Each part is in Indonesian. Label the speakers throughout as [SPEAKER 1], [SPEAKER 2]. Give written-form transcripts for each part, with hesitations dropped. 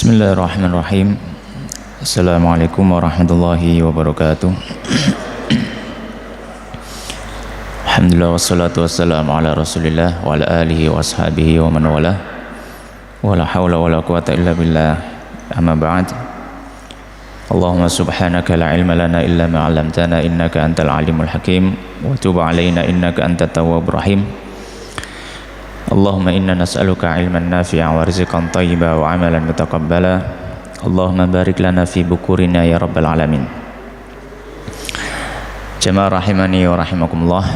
[SPEAKER 1] Bismillahirrahmanirrahim. Assalamualaikum warahmatullahi wabarakatuh. Alhamdulillah wassalatu wassalamu ala rasulillah wa ala alihi wa ashabihi wa man wala wa la hawla wa la quwata illa billah, amma ba'd. Allahumma subhanaka la ilma lana illa ma 'allamtana innaka antal alimul hakim wa tub 'alaina innaka antat tawwabur rahim. Allahumma inna nas'aluka ilman nafi'a wa rizqan thayyiba wa amalan mutaqabbala. Allahumma barik lana fi bukurina ya rabbal alamin. Jamaah rahimani wa rahimakumullah.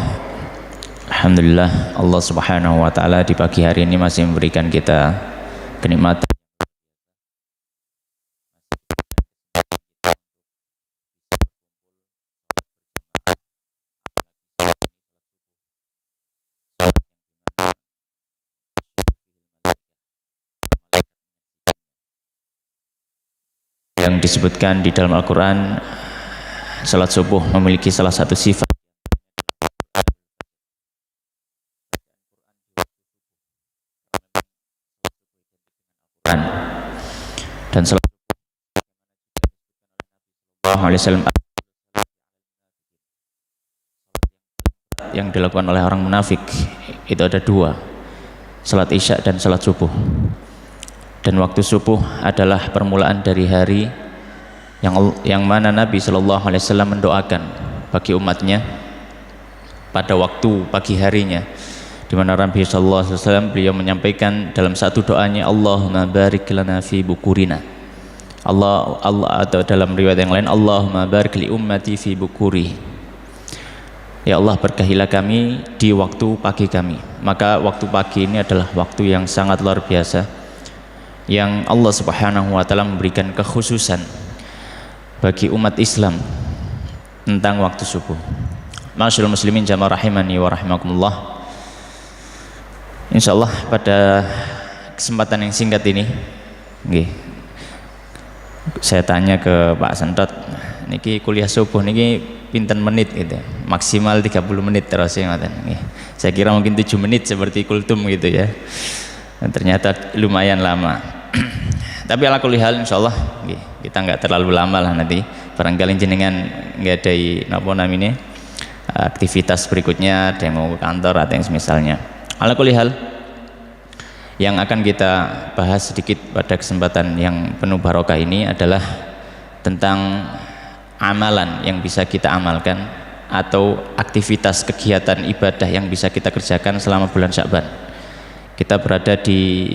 [SPEAKER 1] Alhamdulillah, Allah subhanahu wa ta'ala di pagi hari ini masih memberikan kita kenikmatan yang disebutkan di dalam Al-Quran. Salat subuh memiliki salah satu sifat dan salat subuh yang dilakukan oleh orang munafik itu ada dua, salat isya dan salat subuh. Dan waktu subuh adalah permulaan dari hari yang mana Nabi Shallallahu Alaihi Wasallam mendoakan bagi umatnya pada waktu pagi harinya, di mana Nabi Shallallahu Alaihi Wasallam beliau menyampaikan dalam satu doanya, Allahumma barik lana fi bukurina. Allah atau dalam riwayat yang lain, Allahumma barik li ummati fi bukuri. Ya Allah, berkahilah kami di waktu pagi kami. Maka waktu pagi ini adalah waktu yang sangat luar biasa, yang Allah subhanahu wa ta'ala memberikan kekhususan bagi umat Islam tentang waktu subuh. Ma'asyiral muslimin jamaah rahimani wa rahimakumullah. Insyaallah pada kesempatan yang singkat ini saya tanya ke Pak Sentot, niki kuliah subuh niki pinten menit gitu, maksimal 30 menit terus ya. Saya kira mungkin 7 menit seperti kultum gitu ya, dan ternyata lumayan lama. Tapi ala kulli hal insyaallah kita nggak terlalu lama lah, nanti barangkali jenengan nggak ada napa namanya aktivitas berikutnya, ada yang mau ke kantor atau yang semisalnya. Ala kulli hal, yang akan kita bahas sedikit pada kesempatan yang penuh barokah ini adalah tentang amalan yang bisa kita amalkan atau aktivitas kegiatan ibadah yang bisa kita kerjakan selama bulan Sya'ban. Kita berada di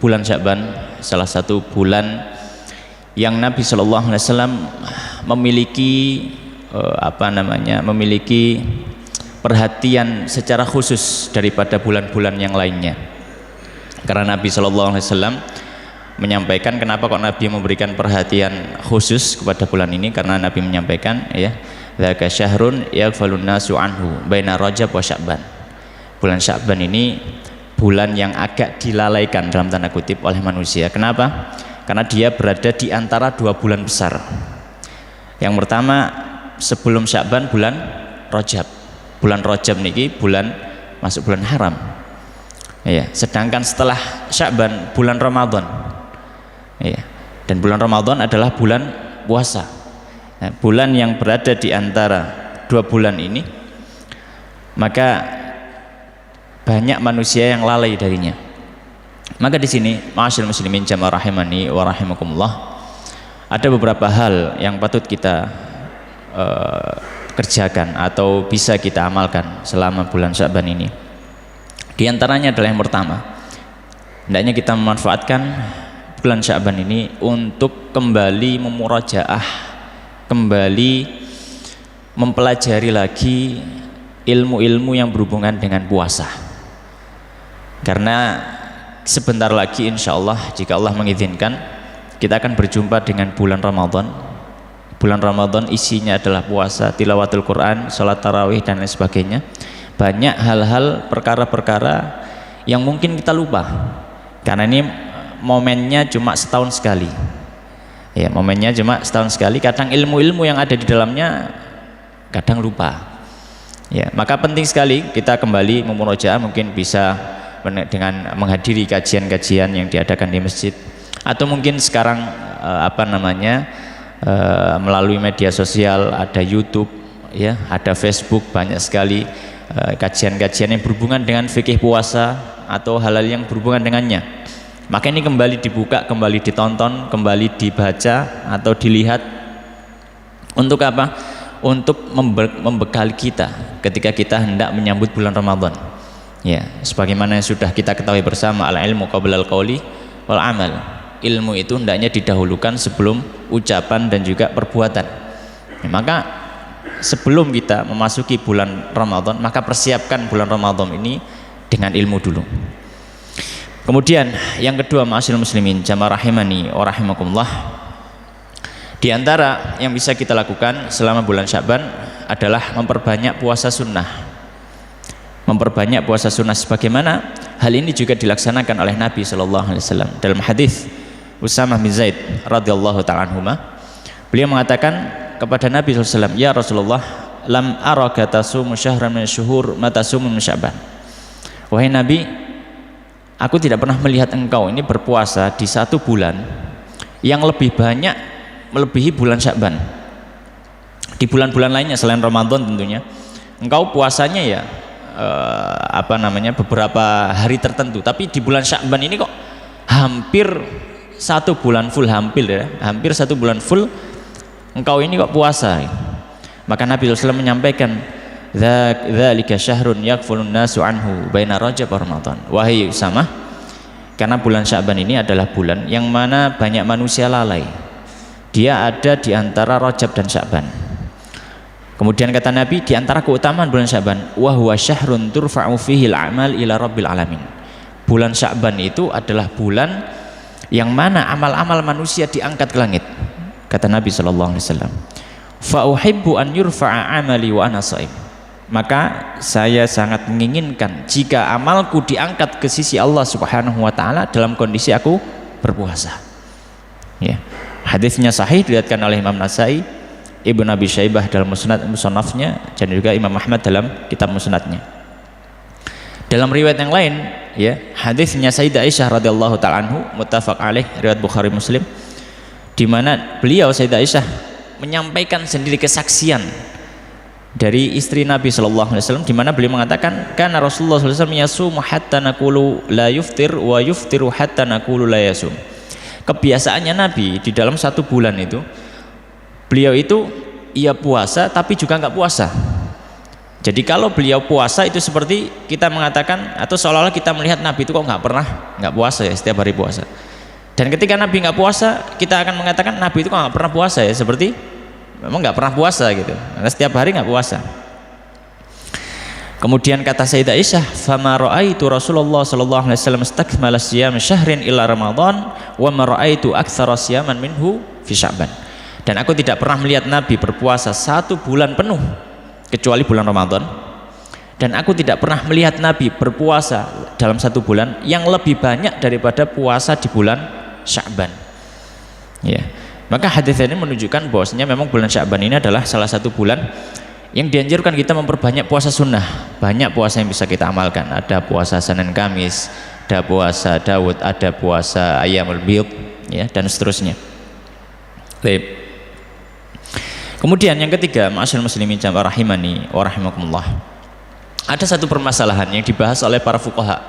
[SPEAKER 1] bulan Sya'ban, salah satu bulan yang Nabi Shallallahu Alaihi Wasallam memiliki perhatian secara khusus daripada bulan-bulan yang lainnya. Karena Nabi Shallallahu Alaihi Wasallam menyampaikan, kenapa kok Nabi memberikan perhatian khusus kepada bulan ini? Karena Nabi menyampaikan, ya, dzaka syahrun yaghfalun nasu anhu baina Rajab wa Sya'ban. Bulan Sya'ban ini bulan yang agak dilalaikan dalam tanda kutip oleh manusia. Kenapa? Karena dia berada di antara dua bulan besar. Yang pertama sebelum Sya'ban bulan Rajab. Bulan Rajab niki masuk bulan haram. Ya, sedangkan setelah Sya'ban bulan Ramadan. Ya. Dan bulan Ramadan adalah bulan puasa. Nah, bulan yang berada di antara dua bulan ini, maka banyak manusia yang lalai darinya. Maka di sini, ma'asyiral muslimin jamaah rahimani wa rahimakumullah, ada beberapa hal yang patut kita kerjakan atau bisa kita amalkan selama bulan Sya'ban ini. Di antaranya adalah yang pertama, hendaknya kita memanfaatkan bulan Sya'ban ini untuk kembali memurajaah, kembali mempelajari lagi ilmu-ilmu yang berhubungan dengan puasa. Karena sebentar lagi insya Allah, jika Allah mengizinkan, kita akan berjumpa dengan bulan Ramadan. Bulan Ramadan isinya adalah puasa, tilawatul Quran, sholat tarawih dan lain sebagainya. Banyak hal-hal, perkara-perkara yang mungkin kita lupa, karena ini momennya cuma setahun sekali. Ya, momennya cuma setahun sekali. Kadang ilmu-ilmu yang ada di dalamnya kadang lupa. Ya, maka penting sekali kita kembali memurojaah, mungkin bisa dengan menghadiri kajian-kajian yang diadakan di masjid, Atau mungkin sekarang melalui media sosial, ada YouTube, ya, ada Facebook, banyak sekali kajian-kajian yang berhubungan dengan fikih puasa atau hal-hal yang berhubungan dengannya. Maka ini kembali dibuka, kembali ditonton, kembali dibaca atau dilihat. Untuk apa? Untuk membekali kita ketika kita hendak menyambut bulan Ramadan. Ya, sebagaimana yang sudah kita ketahui bersama, al-ilmu qabla al-qauli wal amal. Ilmu itu hendaknya didahulukan sebelum ucapan dan juga perbuatan. Ya, maka sebelum kita memasuki bulan Ramadan, maka persiapkan bulan Ramadan ini dengan ilmu dulu. Kemudian yang kedua, ma'asyiral muslimin jamaah rahimani wa rahimakumullah, di antara yang bisa kita lakukan selama bulan Sya'ban adalah memperbanyak puasa sunnah. Memperbanyak puasa sunnah, sebagaimana hal ini juga dilaksanakan oleh Nabi SAW. Dalam hadis Usamah bin Zaid radhiyallahu ta'ala anhuma, beliau mengatakan kepada Nabi SAW, ya Rasulullah, lam araka tasumu syahran min syuhur ma tasumu min Sya'ban. Wahai Nabi, aku tidak pernah melihat engkau ini berpuasa di satu bulan yang lebih banyak melebihi bulan Sya'ban. Di bulan-bulan lainnya selain Ramadan tentunya, engkau puasanya ya beberapa hari tertentu, tapi di bulan Sya'ban ini kok hampir satu bulan full, hampir satu bulan full engkau ini kok puasa. Maka Nabi SAW menyampaikan, dzalika syahrun yakfulun nasu anhu baina Rajab wa Ramadan. Wahai Usamah, karena bulan Sya'ban ini adalah bulan yang mana banyak manusia lalai. Dia ada di antara Rajab dan Sya'ban. Kemudian kata Nabi, di antara keutamaan bulan Sya'ban, wa huwa syahrun turfa'u fihi al-a'mal ila rabbil alamin. Bulan Sya'ban itu adalah bulan yang mana amal-amal manusia diangkat ke langit. Kata Nabi sallallahu alaihi wasallam, fa uhibbu an yurfa'a amali wa ana shaim. Maka saya sangat menginginkan jika amalku diangkat ke sisi Allah Subhanahu wa taala dalam kondisi aku berpuasa. Ya. Hadisnya sahih, diriwayatkan oleh Imam Nasai, Ibnu Abi Syaibah dalam musnadnya, dan juga Imam Ahmad dalam kitab musnadnya. Dalam riwayat yang lain, ya, hadisnya Sayyidah Aisyah radhiyallahu ta'ala anhu, muttafaq alaih, riwayat Bukhari Muslim, di mana beliau Sayyidah Aisyah menyampaikan sendiri kesaksian dari istri Nabi sallallahu alaihi wasallam, di mana beliau mengatakan, karena Rasulullah sallallahu alaihi wasallam yasumu hatta naqulu la yuftir wa yuftiru hatta naqulu la yasum. Kebiasaannya Nabi di dalam satu bulan itu, beliau itu ia puasa tapi juga nggak puasa. Jadi kalau beliau puasa itu seperti kita mengatakan, atau seolah-olah kita melihat Nabi itu kok nggak puasa ya, setiap hari puasa. Dan ketika Nabi nggak puasa, kita akan mengatakan Nabi itu kok nggak pernah puasa ya, seperti memang nggak pernah puasa gitu, karena setiap hari nggak puasa. Kemudian kata Sayyidah Aisyah, fama ra'aitu Rasulullah sallallahu alaihi wasallam istakmala siyam syahrin ila Ramadan wa ma ra'aitu aktsara siyaman minhu fi Sya'ban. Dan aku tidak pernah melihat Nabi berpuasa satu bulan penuh kecuali bulan Ramadan, dan aku tidak pernah melihat Nabi berpuasa dalam satu bulan yang lebih banyak daripada puasa di bulan Sya'ban. Ya. Maka hadis ini menunjukkan bahwasanya memang bulan Sya'ban ini adalah salah satu bulan yang dianjurkan kita memperbanyak puasa sunnah. Banyak puasa yang bisa kita amalkan. Ada puasa Senin Kamis, ada puasa Daud, ada puasa Ayyamul Bid, ya, dan seterusnya. Baik. Kemudian yang ketiga, ma'asyiral muslimin jamaah rahimani wa rahimakumullah, ada satu permasalahan yang dibahas oleh para fuqaha,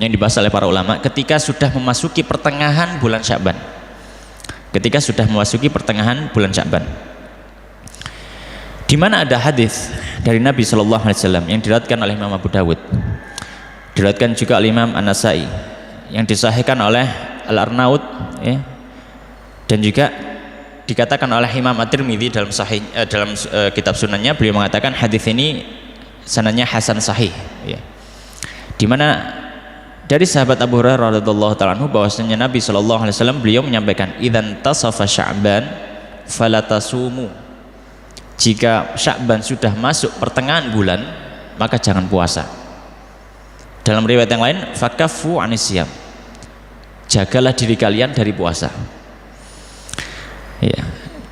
[SPEAKER 1] yang dibahas oleh para ulama ketika sudah memasuki pertengahan bulan Sya'ban. Ketika sudah memasuki pertengahan bulan Sya'ban, di mana ada hadis dari Nabi sallallahu alaihi wasallam yang diriwayatkan oleh Imam Abu Dawud, diriwayatkan juga oleh Imam An-Nasai, yang disahihkan oleh Al-Arnaud, ya, dan juga dikatakan oleh Imam At-Tirmidzi dalam kitab sunannya. Beliau mengatakan hadis ini sanadnya hasan sahih, ya. Di mana dari sahabat Abu Hurairah radhiyallahu ta'ala anhu bahwasanya Nabi sallallahu alaihi wasallam beliau menyampaikan, idzan tasafa Sya'ban fala tasumu. Jika Sya'ban sudah masuk pertengahan bulan, maka jangan puasa. Dalam riwayat yang lain, fakaffu anisyam, jagalah diri kalian dari puasa. Ya,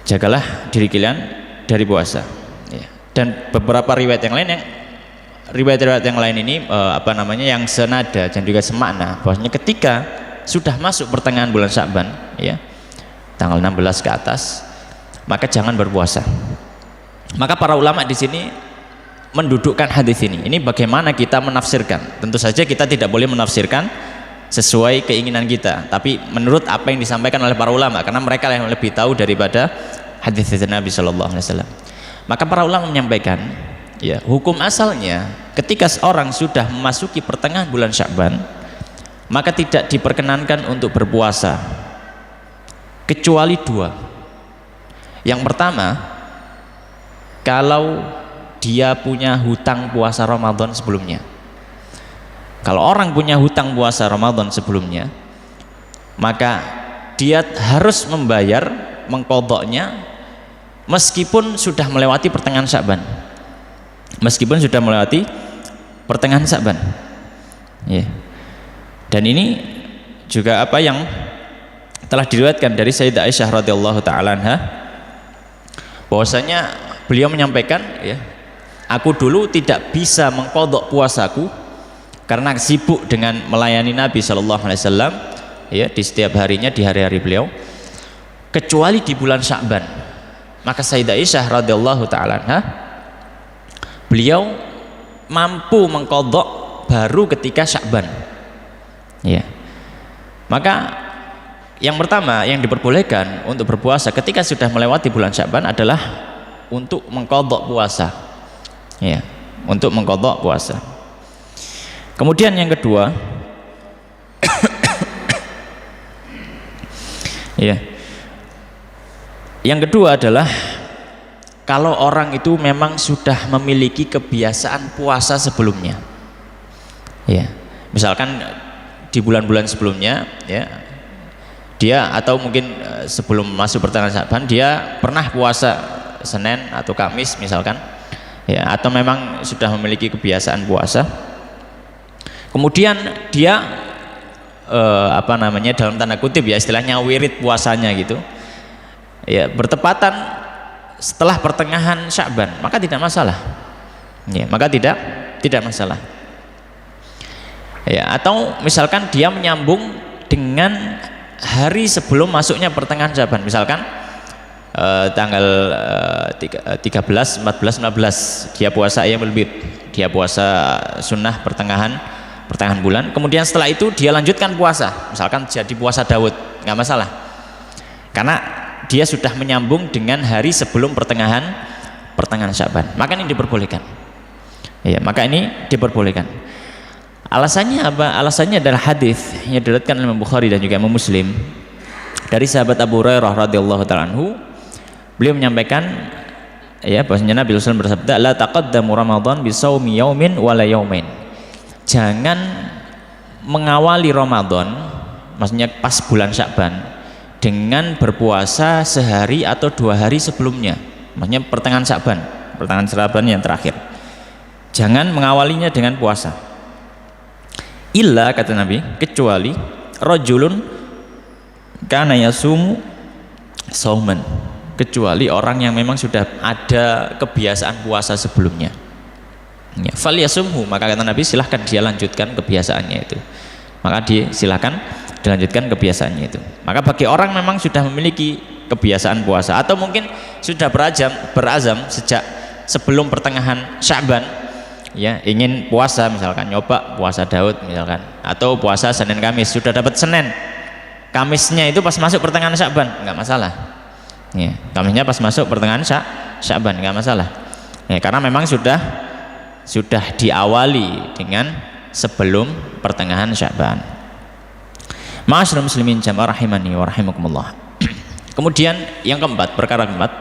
[SPEAKER 1] jagalah diri kalian dari puasa. Ya. Dan beberapa riwayat yang lain, riwayat-riwayat yang lain ini yang senada dan juga semakna, bahwasanya ketika sudah masuk pertengahan bulan Sya'ban, ya, tanggal 16 ke atas, maka jangan berpuasa. Maka para ulama di sini mendudukkan hadis ini. Ini bagaimana kita menafsirkan? Tentu saja kita tidak boleh menafsirkan sesuai keinginan kita, tapi menurut apa yang disampaikan oleh para ulama, karena mereka yang lebih tahu daripada hadis Nabi Shallallahu Alaihi Wasallam. Maka para ulama menyampaikan, ya, hukum asalnya ketika seorang sudah memasuki pertengahan bulan Sya'ban, maka tidak diperkenankan untuk berpuasa kecuali dua. Yang pertama, kalau dia punya hutang puasa Ramadan sebelumnya. Kalau orang punya hutang puasa Ramadan sebelumnya, maka dia harus membayar, mengqadha'nya meskipun sudah melewati pertengahan Sya'ban. Meskipun sudah melewati pertengahan Sya'ban. Ya. Dan ini juga apa yang telah diriwayatkan dari Sayyidah Aisyah radhiyallahu taala anha, bahwasanya beliau menyampaikan, ya, aku dulu tidak bisa mengqadha puasaku karena sibuk dengan melayani Nabi Shallallahu Alaihi Wasallam, ya, di setiap harinya, di hari-hari beliau, kecuali di bulan Sya'ban. Maka Sayyidah Aisyah radhiyallahu taala anha, beliau mampu mengqadha baru ketika Sya'ban, ya. Maka yang pertama yang diperbolehkan untuk berpuasa ketika sudah melewati bulan Sya'ban adalah untuk mengqadha puasa, ya, untuk mengqadha puasa. Kemudian yang kedua, ya, yang kedua adalah kalau orang itu memang sudah memiliki kebiasaan puasa sebelumnya, ya, misalkan di bulan-bulan sebelumnya, ya, dia atau mungkin sebelum masuk pertengahan Sya'ban dia pernah puasa Senin atau Kamis misalkan, ya, atau memang sudah memiliki kebiasaan puasa. Kemudian dia dalam tanda kutip, ya, istilahnya wirid puasanya gitu, ya, bertepatan setelah pertengahan Sya'ban, maka tidak masalah, ya, maka tidak masalah, ya. Atau misalkan dia menyambung dengan hari sebelum masuknya pertengahan Sya'ban, misalkan tanggal 13, 14, 15 dia puasa Ayyamul Bid, dia puasa sunnah pertengahan bulan, kemudian setelah itu dia lanjutkan puasa, misalkan jadi puasa Daud, nggak masalah, karena dia sudah menyambung dengan hari sebelum pertengahan Sya'ban, maka ini diperbolehkan, ya, maka ini diperbolehkan. Alasannya apa? Alasannya adalah hadis yang diriwayatkan oleh Imam Bukhari dan juga Imam Muslim dari sahabat Abu Hurairah radhiyallahu ta'ala anhu. Beliau menyampaikan, ya, bahwasanya Nabi SAW bersabda, la taqaddamu Ramadan bi shaumi yaumin wala yaumain. Jangan mengawali Ramadan, maksudnya pas bulan Sya'ban, dengan berpuasa sehari atau 2 hari sebelumnya, maksudnya pertengahan Sya'ban yang terakhir. Jangan mengawalinya dengan puasa. Illa, kata Nabi, kecuali rajulun kana yasumu sauman, kecuali orang yang memang sudah ada kebiasaan puasa sebelumnya, ya, fal yasumhu, maka kata Nabi silahkan dia lanjutkan kebiasaannya itu, maka silahkan dilanjutkan kebiasaannya itu. Maka bagi orang memang sudah memiliki kebiasaan puasa atau mungkin sudah berazam sejak sebelum pertengahan Sya'ban, ya, ingin puasa, misalkan nyoba puasa Daud misalkan, atau puasa Senin Kamis, sudah dapat Senin, Kamisnya itu pas masuk pertengahan Sya'ban, nggak masalah, ya, Kamisnya pas masuk pertengahan Sya'ban nggak masalah, ya, karena memang sudah diawali dengan sebelum pertengahan Sya'ban. Ma'asyiral muslimin jamaah rahimani wa rahimakumullah. Kemudian yang keempat, perkara keempat,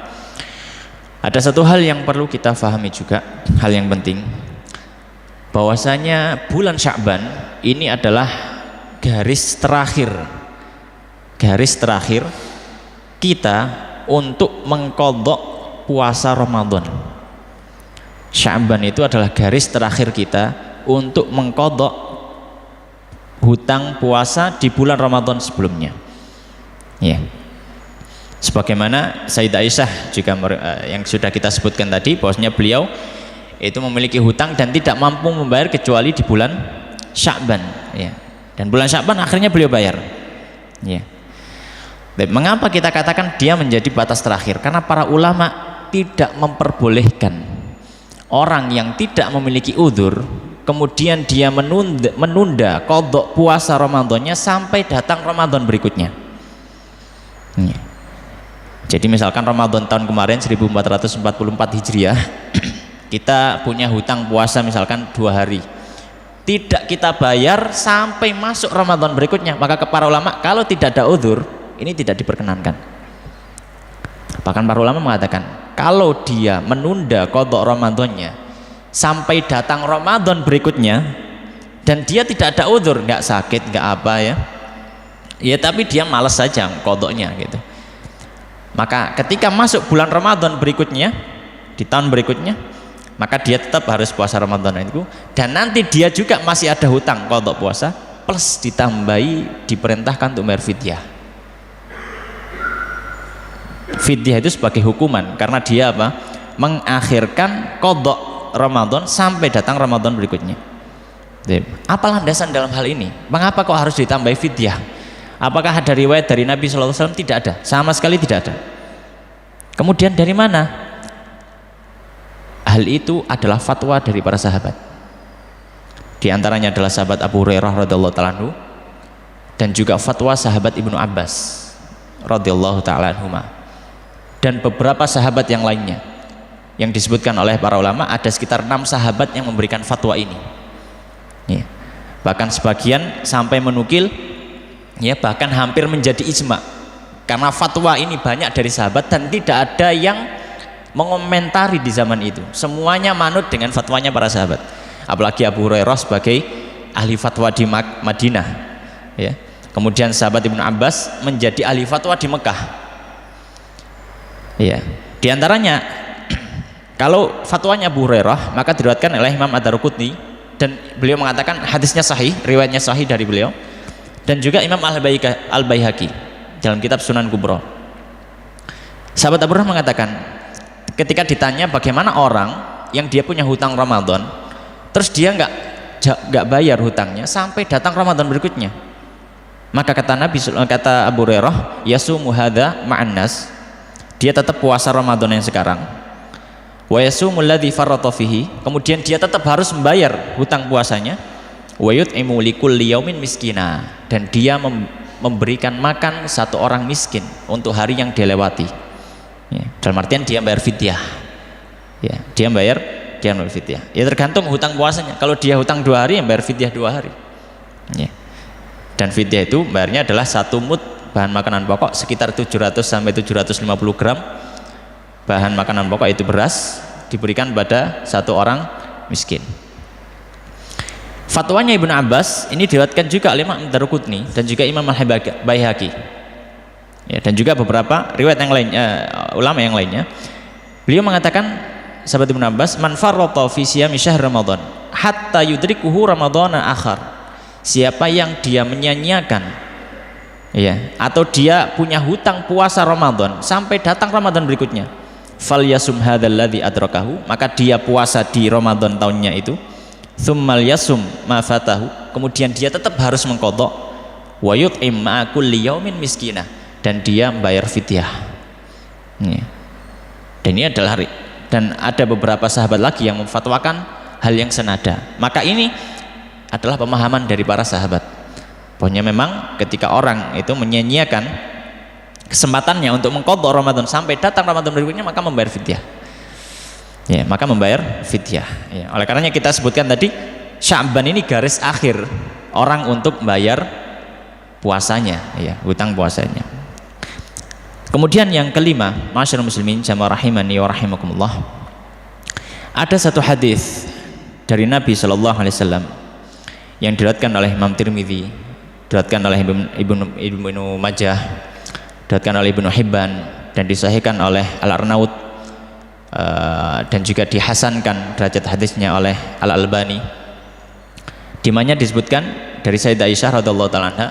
[SPEAKER 1] ada satu hal yang perlu kita fahami juga, hal yang penting, bahwasanya bulan Sya'ban ini adalah garis terakhir kita untuk mengqadha puasa Ramadan. Sya'ban itu adalah garis terakhir kita untuk mengqadha hutang puasa di bulan Ramadan sebelumnya, ya. Sebagaimana Sayyidah Aisyah juga yang sudah kita sebutkan tadi, bahwasanya beliau itu memiliki hutang dan tidak mampu membayar kecuali di bulan Sya'ban, ya. Dan bulan Sya'ban akhirnya beliau bayar. Ya. Mengapa kita katakan dia menjadi batas terakhir? Karena para ulama tidak memperbolehkan orang yang tidak memiliki udzur kemudian dia menunda qadha puasa Ramadannya sampai datang Ramadan berikutnya. Ya. Jadi misalkan Ramadan tahun kemarin 1444 Hijriah kita punya hutang puasa misalkan 2 hari, tidak kita bayar sampai masuk Ramadan berikutnya, maka para ulama kalau tidak ada udzur ini tidak diperkenankan. Bahkan para ulama mengatakan kalau dia menunda qadha Ramadannya sampai datang Ramadan berikutnya dan dia tidak ada udzur, nggak sakit, nggak apa ya tapi dia malas saja qadhanya gitu, maka ketika masuk bulan Ramadan berikutnya di tahun berikutnya maka dia tetap harus puasa Ramadan itu, dan nanti dia juga masih ada hutang qadha puasa plus ditambahi diperintahkan untuk bayar fidyah. Fidyah itu sebagai hukuman karena dia apa? Mengakhirkan qadha Ramadan sampai datang Ramadan berikutnya. Apa landasan dalam hal ini? Mengapa kok harus ditambahi fidyah? Apakah ada riwayat dari Nabi SAW? Tidak ada, sama sekali tidak ada. Kemudian dari mana? Hal itu adalah fatwa dari para sahabat. Di antaranya adalah sahabat Abu Hurairah radhiyallahu ta'ala anhu dan juga fatwa sahabat Ibnu Abbas radhiyallahu ta'ala anhuma. Dan beberapa sahabat yang lainnya yang disebutkan oleh para ulama, ada sekitar 6 sahabat yang memberikan fatwa ini ya. Bahkan sebagian sampai menukil ya, bahkan hampir menjadi ijma karena fatwa ini banyak dari sahabat dan tidak ada yang mengomentari di zaman itu, semuanya manut dengan fatwanya para sahabat. Apalagi Abu Hurairah sebagai ahli fatwa di Madinah ya. Kemudian sahabat Ibnu Abbas menjadi ahli fatwa di Mekah. Ya, di antaranya kalau fatwanya Abu Hurairah maka diriwayatkan oleh Imam Ad-Darqutni dan beliau mengatakan hadisnya sahih, riwayatnya sahih dari beliau, dan juga Imam Al-Baihaqi dalam kitab Sunan Kubra. Sahabat Abu Hurairah mengatakan ketika ditanya bagaimana orang yang dia punya hutang Ramadan terus dia nggak bayar hutangnya sampai datang Ramadan berikutnya, maka kata Abu Hurairah yasumu hadza ma'an nas, dia tetap puasa Ramadan yang sekarang, wa yasumul ladzi farrata fihi, kemudian dia tetap harus membayar hutang puasanya, wa yut'imu likulli yaumin miskina, dan dia memberikan makan satu orang miskin untuk hari yang dia lewati ya, dalam artian dia bayar fidyah ya, dia bayar fidyah ya, tergantung hutang puasanya. Kalau dia hutang 2 hari yang bayar fidyah 2 hari ya. Dan fidyah itu bayarnya adalah 1 mud bahan makanan pokok sekitar 700 sampai 750 gram bahan makanan pokok itu beras, diberikan pada 1 orang miskin. Fatwanya Ibnu Abbas ini diriwayatkan juga oleh Imam Ad-Darqutni dan juga Imam Al-Baihaqi ya, dan juga beberapa riwayat yang lainnya, ulama yang lainnya. Beliau mengatakan, sahabat Ibnu Abbas, man farrata fi siyami syahr Ramadan hatta yudrikuhu ramadhana akhar, siapa yang dia menyanyiakan ya, atau dia punya hutang puasa Ramadan sampai datang Ramadan berikutnya, falyasum hadzal ladzi adrakahu, maka dia puasa di Ramadan tahunnya itu, tsummal yasum ma fatahu, kemudian dia tetap harus mengqadha, wa yut'im ma kulli yaumin miskina, dan dia membayar fidyah ya. Dan ini adalah dan ada beberapa sahabat lagi yang memfatwakan hal yang senada. Maka ini adalah pemahaman dari para sahabat. Pokoknya memang ketika orang itu menyanyiakan kesempatannya untuk mengqadha Ramadan sampai datang Ramadan berikutnya, maka membayar fidyah ya, maka membayar fidyah ya. Oleh karenanya kita sebutkan tadi Sya'ban ini garis akhir orang untuk membayar puasanya ya, hutang puasanya. Kemudian yang kelima, masyarul muslimin jamaah rahimani wa rahimakumullah, ada satu hadis dari Nabi SAW yang diriwayatkan oleh Imam Tirmidzi, diriwayatkan oleh Ibnu Majah, diriwayatkan oleh Ibnu Hibban, dan disahihkan oleh Al-Arnaud dan juga dihasankan derajat hadisnya oleh Al-Albani, di mana disebutkan dari Sayyidah Aisyah radhiyallahu ta'ala anha,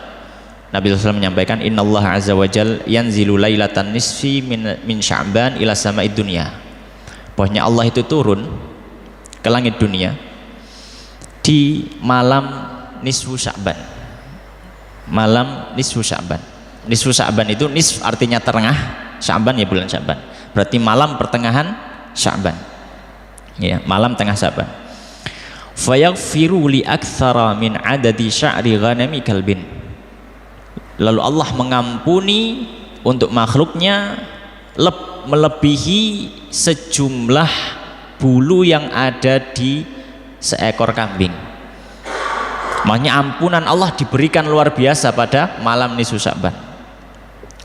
[SPEAKER 1] Nabi SAW menyampaikan, innallaha azza wa jal yanzilu lailatan nisfi min Sya'ban ila sama'id dunya, bahwasanya Allah itu turun ke langit dunia di malam nisfu Sya'ban malam nisfu Sya'ban. Nisfu Sya'ban itu nisf artinya tengah, Sya'ban ya bulan Sya'ban. Berarti malam pertengahan Sya'ban. Ya, malam tengah Sya'ban. Fayaghfiru li aktsara min adadi sya'ri ghanami kalbin. Lalu Allah mengampuni untuk makhluknya melebihi sejumlah bulu yang ada di seekor kambing. Makanya ampunan Allah diberikan luar biasa pada malam nisfu Sya'ban.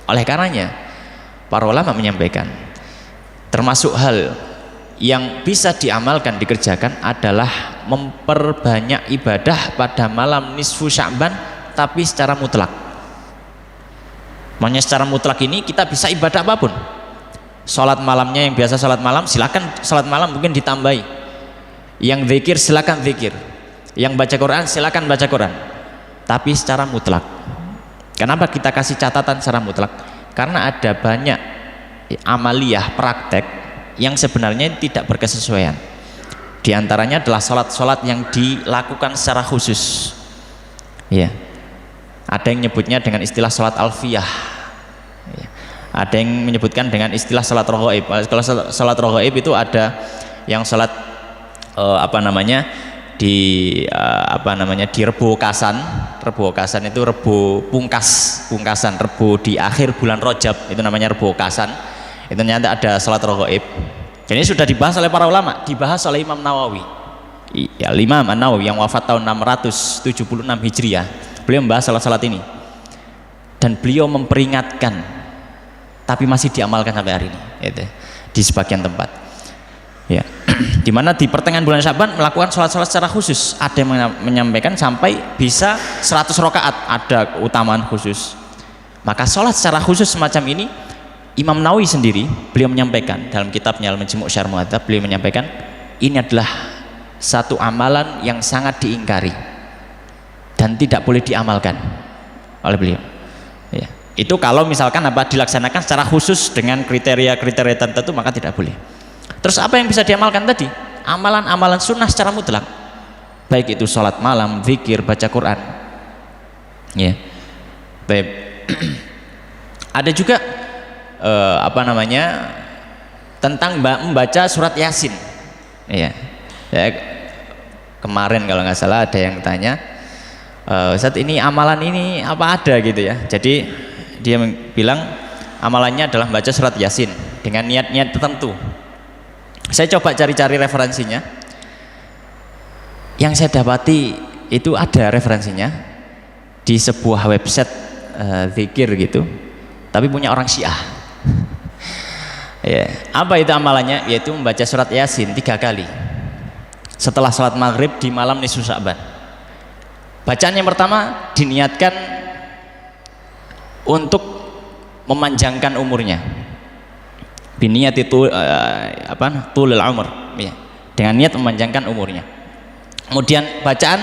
[SPEAKER 1] Oleh karenanya para ulama menyampaikan termasuk hal yang bisa diamalkan, dikerjakan adalah memperbanyak ibadah pada malam nisfu Sya'ban, tapi secara mutlak. Makanya secara mutlak ini kita bisa ibadah apapun. Salat malamnya yang biasa salat malam, silakan salat malam mungkin ditambahi. Yang zikir silakan zikir. Yang baca Quran silakan baca Quran. Tapi secara mutlak. Kenapa kita kasih catatan secara mutlak? Karena ada banyak amaliyah, praktek yang sebenarnya tidak berkesesuaian. Di antaranya adalah salat-salat yang dilakukan secara khusus. Ya. Ada yang menyebutnya dengan istilah salat alfiyah. Ya. Ada yang menyebutkan dengan istilah salat raghaib. Kalau salat raghaib itu ada yang salat di Rebo Kasan. Rebo Kasan itu Rebo pungkasan, Rebo di akhir bulan Rajab, itu namanya Rebo Kasan. Itu ternyata ada salat raghaib. Dan ini sudah dibahas oleh para ulama, dibahas oleh Imam Nawawi. Ya, Imam An-Nawawi yang wafat tahun 676 Hijriah. Beliau membahas salat-salat ini. Dan beliau memperingatkan, tapi masih diamalkan sampai hari ini, gitu, di sebagian tempat. Ya. Di mana di pertengahan bulan Sya'ban melakukan salat-salat secara khusus. Ada yang menyampaikan sampai bisa 100 rakaat, ada keutamaan khusus. Maka salat secara khusus semacam ini, Imam Nawawi sendiri beliau menyampaikan dalam kitabnya Al-Majmu' Syarh Muhadzab, beliau menyampaikan ini adalah satu amalan yang sangat diingkari dan tidak boleh diamalkan oleh beliau. Ya. Itu kalau misalkan dilaksanakan secara khusus dengan kriteria-kriteria tertentu, maka tidak boleh. Terus apa yang bisa diamalkan tadi? Amalan-amalan sunnah secara mutlak, baik itu sholat malam, zikir, baca Quran. Ya. Baik. Ada juga tentang membaca surat Yasin. Ya. Kemarin kalau nggak salah ada yang tanya, Ustaz, ini amalan ini apa ada gitu ya. Jadi dia bilang amalannya adalah membaca surat Yasin dengan niat-niat tertentu. Saya coba cari-cari referensinya. Yang saya dapati itu ada referensinya di sebuah website zikir gitu, tapi punya orang Syiah. Ya. Apa itu amalannya? Yaitu membaca surat Yasin 3 kali setelah sholat maghrib di malam nisfu Sya'ban. Bacaan yang pertama diniatkan untuk memanjangkan umurnya. Biniyati tulul umur, ya, dengan niat memanjangkan umurnya. Kemudian bacaan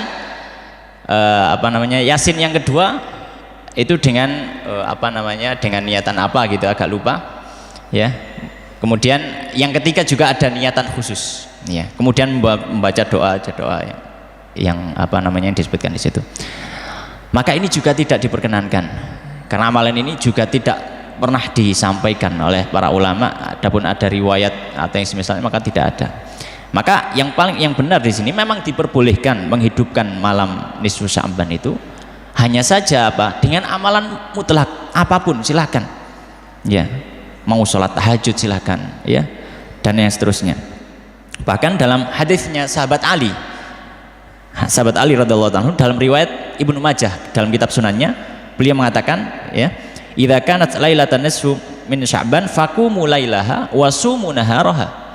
[SPEAKER 1] Yasin yang kedua itu dengan dengan niatan apa gitu, agak lupa, ya. Kemudian yang ketiga juga ada niatan khusus, ya. Kemudian membaca doa yang yang disebutkan di situ. Maka ini juga tidak diperkenankan karena amalan ini juga tidak pernah disampaikan oleh para ulama. Adapun ada riwayat atau yang semisalnya, maka tidak ada. Maka yang benar di sini memang diperbolehkan menghidupkan malam nisfu Sya'ban itu, hanya saja dengan amalan mutlak apapun silakan. Ya, mau sholat tahajud silakan, ya, dan yang seterusnya. Bahkan dalam hadisnya sahabat Ali radhiyallahu anhu dalam riwayat Ibnu Majah dalam kitab sunannya, beliau mengatakan, ya, idza kanat lailatan nisfu min Sya'ban faqumu lailaha wa sumu naharaha.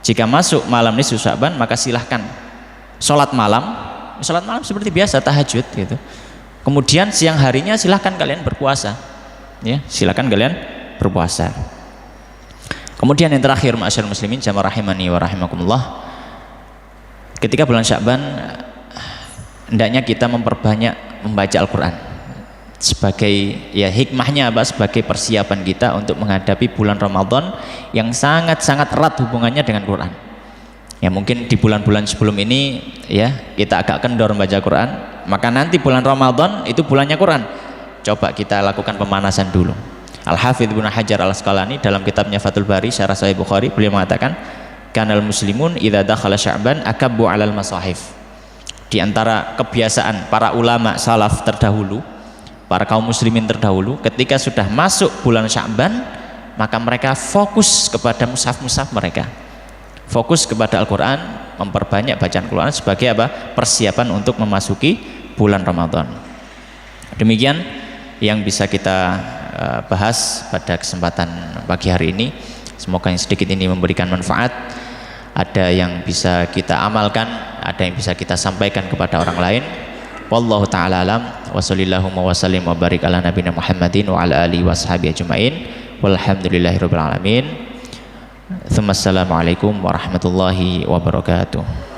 [SPEAKER 1] Jika masuk malam nisfu Sya'ban, maka silahkan sholat malam seperti biasa tahajud gitu. Kemudian siang harinya silahkan kalian berpuasa, ya, silahkan kalian berpuasa. Kemudian yang terakhir, ma'asyiral muslimin jamaah rahimani wa rahimakumullah, ketika bulan Sya'ban hendaknya kita memperbanyak membaca Al-Quran sebagai, ya, hikmahnya sebagai persiapan kita untuk menghadapi bulan Ramadan yang sangat-sangat erat hubungannya dengan Quran. Ya, mungkin di bulan-bulan sebelum ini, ya, kita agak kendor membaca Quran, Maka nanti bulan Ramadan itu bulannya Quran. Coba kita lakukan pemanasan dulu. Al-Hafidz Ibnu Hajar Al-Asqalani dalam kitabnya Fathul Bari Syarah Sahih Bukhari, beliau mengatakan, kanal muslimun idza dakhala Sya'ban akabbu 'alal masahif. Di antara kebiasaan para ulama salaf terdahulu, para kaum muslimin terdahulu, ketika sudah masuk bulan Sya'ban, maka mereka fokus kepada mushaf-mushaf mereka. Fokus kepada Al-Qur'an, memperbanyak bacaan Quran sebagai apa? Persiapan untuk memasuki bulan Ramadan. Demikian yang bisa kita bahas pada kesempatan pagi hari ini. Semoga yang sedikit ini memberikan manfaat, ada yang bisa kita amalkan, ada yang bisa kita sampaikan kepada orang lain. Wallahu ta'ala alam, wa sallallahu wa sallim wa barik ala nabiyina Muhammadin wa ala alihi washabihi ajmain, walhamdulillahirabbil alamin. Assalamualaikum warahmatullahi wabarakatuh.